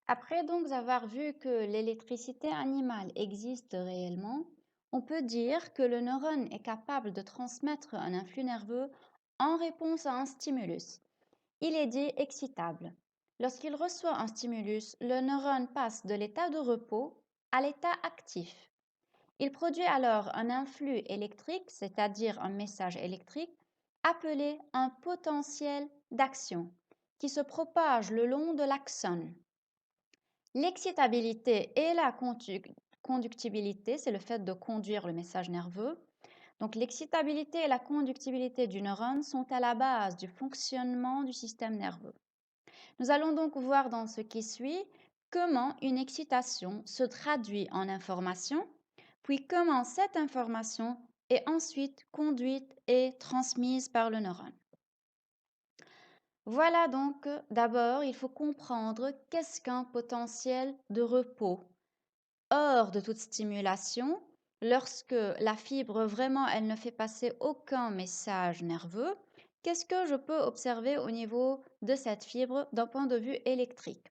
Après donc avoir vu que l'électricité animale existe réellement, on peut dire que le neurone est capable de transmettre un influx nerveux en réponse à un stimulus. Il est dit excitable. Lorsqu'il reçoit un stimulus, le neurone passe de l'état de repos à l'état actif. Il produit alors un influx électrique, c'est-à-dire un message électrique, appelé un potentiel d'action, qui se propage le long de l'axone. L'excitabilité et la conductibilité, c'est le fait de conduire le message nerveux. Donc l'excitabilité et la conductibilité du neurone sont à la base du fonctionnement du système nerveux. Nous allons donc voir dans ce qui suit comment une excitation se traduit en information, puis comment cette information est ensuite conduite et transmise par le neurone. Voilà donc, d'abord, il faut comprendre qu'est-ce qu'un potentiel de repos. Hors de toute stimulation, lorsque la fibre vraiment, elle ne fait passer aucun message nerveux, qu'est-ce que je peux observer au niveau de cette fibre d'un point de vue électrique?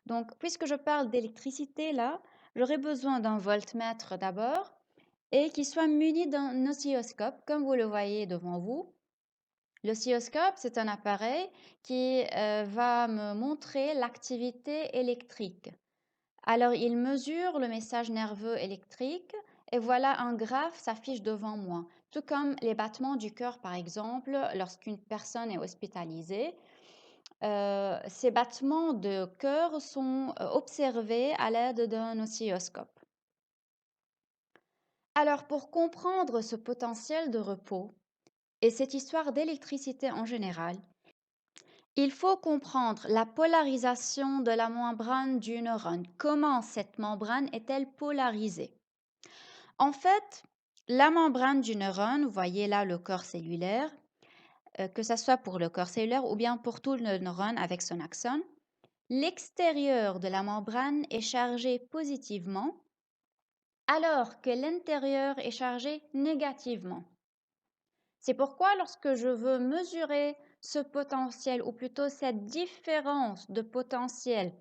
Donc, puisque je parle d'électricité là, j'aurai besoin d'un voltmètre d'abord et qui soit muni d'un oscilloscope, comme vous le voyez devant vous. L'oscilloscope, c'est un appareil qui va me montrer l'activité électrique. Alors, il mesure le message nerveux électrique et voilà un graphe s'affiche devant moi. Tout comme les battements du cœur, par exemple, lorsqu'une personne est hospitalisée. Ces battements de cœur sont observés à l'aide d'un oscilloscope. Alors, pour comprendre ce potentiel de repos et cette histoire d'électricité en général, il faut comprendre la polarisation de la membrane du neurone. Comment cette membrane est-elle polarisée? En fait, la membrane du neurone, vous voyez là le corps cellulaire, que ce soit pour le corps cellulaire ou bien pour tout le neurone avec son axone, l'extérieur de la membrane est chargé positivement alors que l'intérieur est chargé négativement. C'est pourquoi lorsque je veux mesurer ce potentiel ou plutôt cette différence de potentiel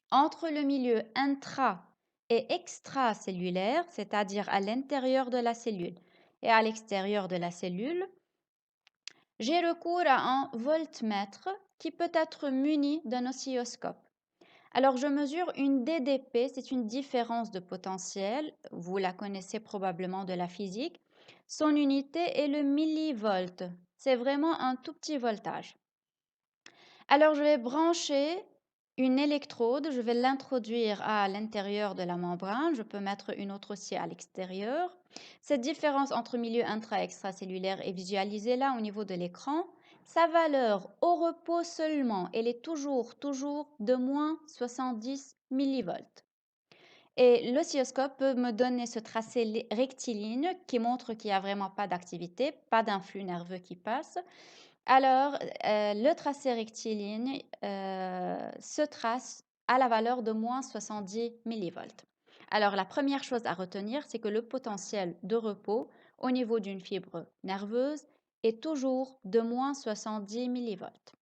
entre le milieu intra et extracellulaire, c'est-à-dire à l'intérieur de la cellule et à l'extérieur de la cellule, j'ai recours à un voltmètre qui peut être muni d'un oscilloscope. Alors, je mesure une DDP, c'est une différence de potentiel, vous la connaissez probablement de la physique. Son unité est le millivolt, c'est vraiment un tout petit voltage. Alors, je vais brancher une électrode, je vais l'introduire à l'intérieur de la membrane, je peux mettre une autre aussi à l'extérieur. Cette différence entre milieu intra et extracellulaire est visualisée là au niveau de l'écran. Sa valeur au repos seulement, elle est toujours de moins 70 millivolts. Et l'oscilloscope peut me donner ce tracé rectiligne qui montre qu'il n'y a vraiment pas d'activité, pas d'influx nerveux qui passe. Alors, le tracé rectiligne se trace à la valeur de moins 70 millivolts. Alors, la première chose à retenir, c'est que le potentiel de repos au niveau d'une fibre nerveuse est toujours de moins 70 millivolts.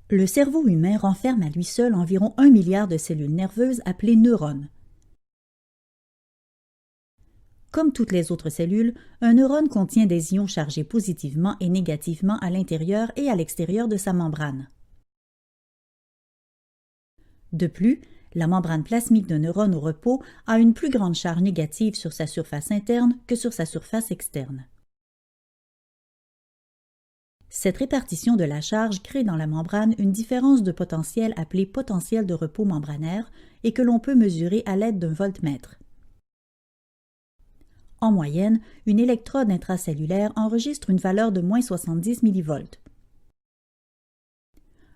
Le cerveau humain renferme à lui seul environ 1 milliard de cellules nerveuses appelées neurones. Comme toutes les autres cellules, un neurone contient des ions chargés positivement et négativement à l'intérieur et à l'extérieur de sa membrane. De plus, la membrane plasmique d'un neurone au repos a une plus grande charge négative sur sa surface interne que sur sa surface externe. Cette répartition de la charge crée dans la membrane une différence de potentiel appelée potentiel de repos membranaire et que l'on peut mesurer à l'aide d'un voltmètre. En moyenne, une électrode intracellulaire enregistre une valeur de moins 70 millivolts.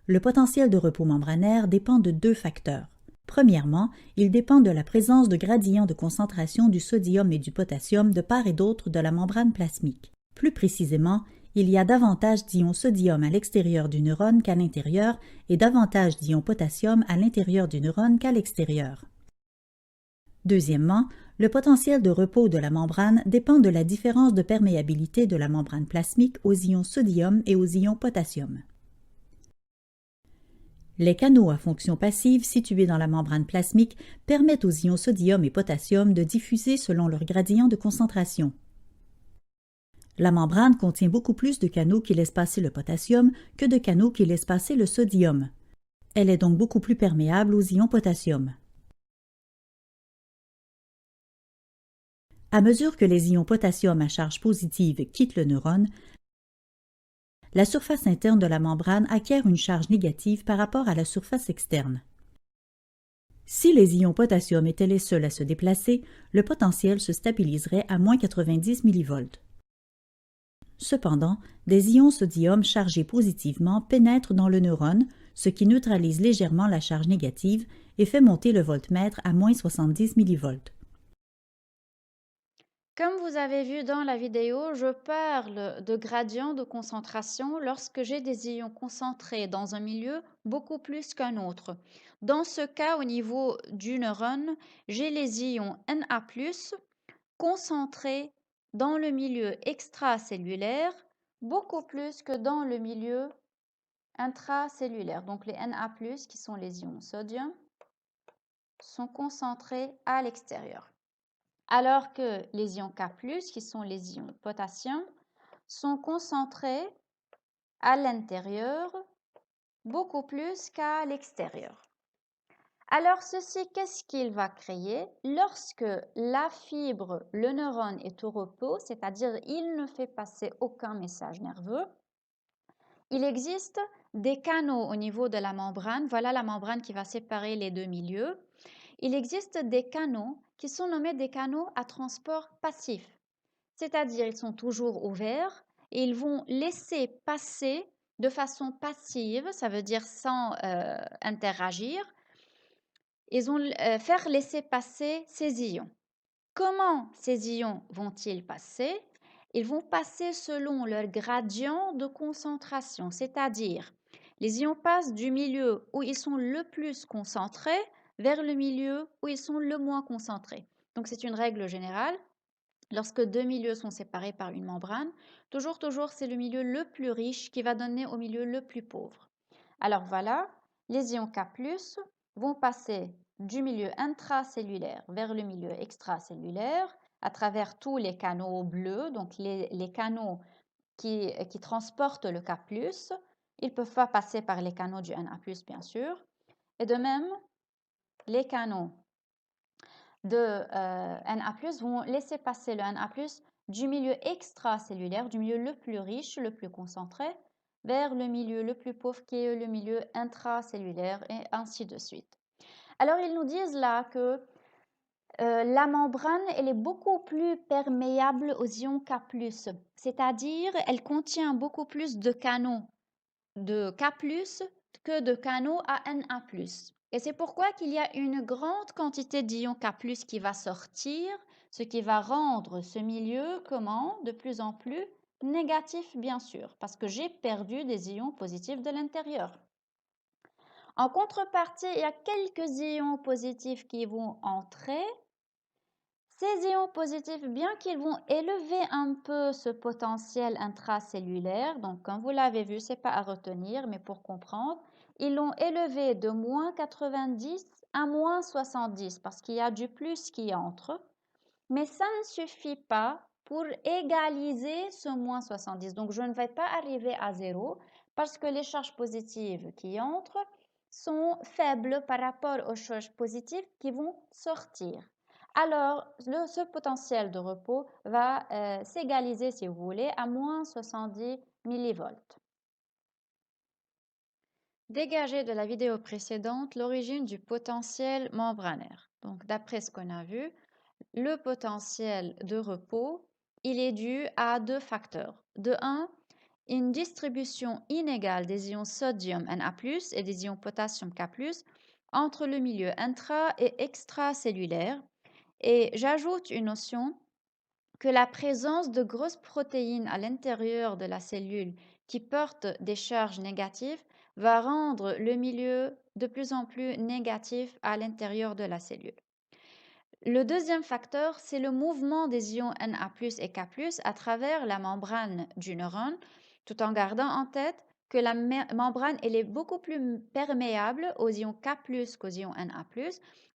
Le potentiel de repos membranaire dépend de deux facteurs. Premièrement, il dépend de la présence de gradients de concentration du sodium et du potassium de part et d'autre de la membrane plasmique. Plus précisément, il y a davantage d'ions sodium à l'extérieur du neurone qu'à l'intérieur et davantage d'ions potassium à l'intérieur du neurone qu'à l'extérieur. Deuxièmement, le potentiel de repos de la membrane dépend de la différence de perméabilité de la membrane plasmique aux ions sodium et aux ions potassium. Les canaux à fonction passive situés dans la membrane plasmique permettent aux ions sodium et potassium de diffuser selon leur gradient de concentration. La membrane contient beaucoup plus de canaux qui laissent passer le potassium que de canaux qui laissent passer le sodium. Elle est donc beaucoup plus perméable aux ions potassium. À mesure que les ions potassium à charge positive quittent le neurone, la surface interne de la membrane acquiert une charge négative par rapport à la surface externe. Si les ions potassium étaient les seuls à se déplacer, le potentiel se stabiliserait à moins 90 mV. Cependant, des ions sodium chargés positivement pénètrent dans le neurone, ce qui neutralise légèrement la charge négative et fait monter le voltmètre à moins 70 mV. Comme vous avez vu dans la vidéo, je parle de gradient de concentration lorsque j'ai des ions concentrés dans un milieu beaucoup plus qu'un autre. Dans ce cas, au niveau du neurone, j'ai les ions Na+, concentrés dans le milieu extracellulaire beaucoup plus que dans le milieu intracellulaire. Donc les Na+, qui sont les ions sodium, sont concentrés à l'extérieur. Alors que les ions K+, qui sont les ions potassium, sont concentrés à l'intérieur beaucoup plus qu'à l'extérieur. Alors ceci, qu'est-ce qu'il va créer? Lorsque la fibre, le neurone est au repos, c'est-à-dire il ne fait passer aucun message nerveux, il existe des canaux au niveau de la membrane. Voilà la membrane qui va séparer les deux milieux. Il existe des canaux qui sont nommés des canaux à transport passif. C'est-à-dire ils sont toujours ouverts et ils vont laisser passer de façon passive, ça veut dire sans interagir, ils vont faire laisser passer ces ions. Comment ces ions vont-ils passer? Ils vont passer selon leur gradient de concentration, c'est-à-dire les ions passent du milieu où ils sont le plus concentrés vers le milieu où ils sont le moins concentrés. Donc c'est une règle générale. Lorsque deux milieux sont séparés par une membrane, toujours, c'est le milieu le plus riche qui va donner au milieu le plus pauvre. Alors voilà, les ions K+, vont passer du milieu intracellulaire vers le milieu extracellulaire à travers tous les canaux bleus, donc les canaux qui transportent le K+. Ils ne peuvent pas passer par les canaux du Na+, bien sûr. Et de même, les canaux de Na+, vont laisser passer le Na+, du milieu extracellulaire, du milieu le plus riche, le plus concentré, vers le milieu le plus pauvre qui est le milieu intracellulaire et ainsi de suite. Alors ils nous disent là que la membrane elle est beaucoup plus perméable aux ions K+, c'est-à-dire elle contient beaucoup plus de canaux de K+, que de canaux à Na+. Et c'est pourquoi qu'il y a une grande quantité d'ions K+, qui va sortir, ce qui va rendre ce milieu, comment, de plus en plus négatif, bien sûr, parce que j'ai perdu des ions positifs de l'intérieur. En contrepartie, il y a quelques ions positifs qui vont entrer. Ces ions positifs, bien qu'ils vont élever un peu ce potentiel intracellulaire, donc comme vous l'avez vu, ce n'est pas à retenir, mais pour comprendre, ils l'ont élevé de moins 90 à moins 70 parce qu'il y a du plus qui entre, mais ça ne suffit pas pour égaliser ce moins 70. Donc je ne vais pas arriver à zéro parce que les charges positives qui entrent sont faibles par rapport aux charges positives qui vont sortir. Alors, ce potentiel de repos va s'égaliser, si vous voulez, à moins 70 millivolts. Dégagé de la vidéo précédente, l'origine du potentiel membranaire. Donc, d'après ce qu'on a vu, le potentiel de repos, il est dû à deux facteurs. De un, une distribution inégale des ions sodium Na+, et des ions potassium K+, entre le milieu intra- et extracellulaire. Et j'ajoute une notion que la présence de grosses protéines à l'intérieur de la cellule qui portent des charges négatives va rendre le milieu de plus en plus négatif à l'intérieur de la cellule. Le deuxième facteur, c'est le mouvement des ions Na+ et K+ à travers la membrane du neurone, tout en gardant en tête que la membrane elle est beaucoup plus perméable aux ions K+ qu'aux ions Na+.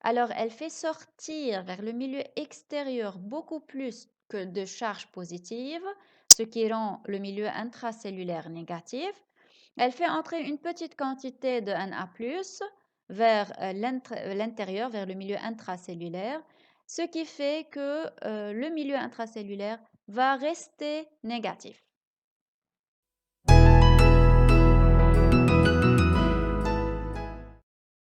Alors, elle fait sortir vers le milieu extérieur beaucoup plus que de charges positives, ce qui rend le milieu intracellulaire négatif. Elle fait entrer une petite quantité de Na+ vers l'intérieur, vers le milieu intracellulaire, ce qui fait que le milieu intracellulaire va rester négatif.